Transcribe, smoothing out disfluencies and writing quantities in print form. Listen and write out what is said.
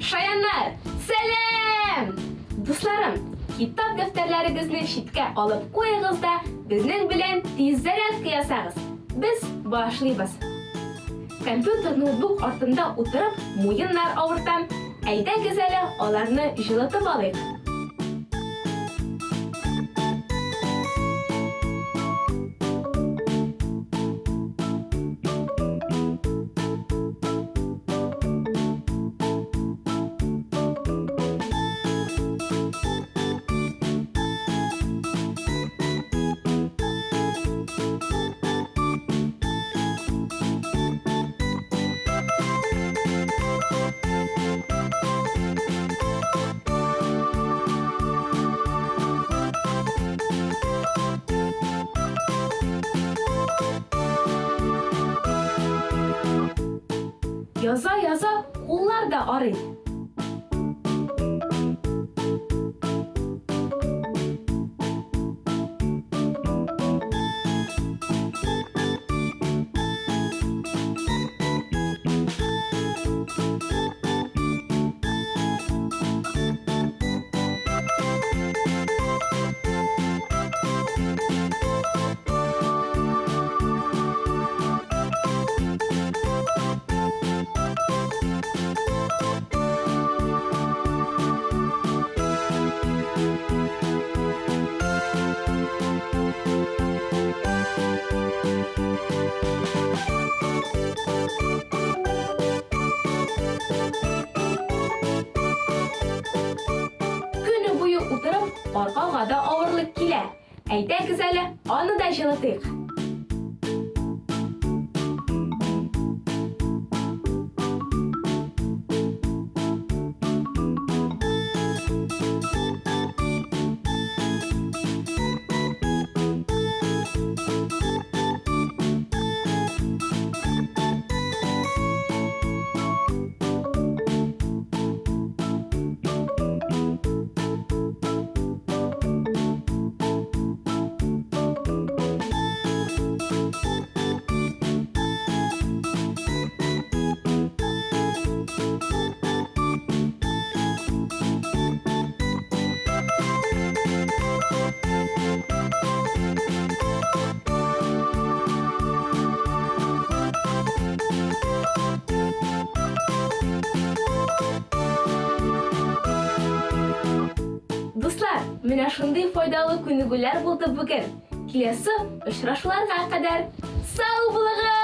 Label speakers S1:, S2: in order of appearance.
S1: Шаянlar, selam! Dostlarım, kitap defterlerinizni chetga olib qo'yingizda da bizning bilan tez zaryadka yasag'iz. Biz boshlaymiz. Kompyuter notebook ortida o'tirib, mo'yinlar og'ritam. Ayda gizali ularni jilatib olaylik. Yaza qo'llar da og'riydi. Күні бойы отырып, арқаға да ауырлық келе. Әйдә гізәлі, аны да жылытайық. Dostlar, менә шундый файдалы күнегүләр булды бүген. Киләсе очрашуларга кадәр сау булыгыз!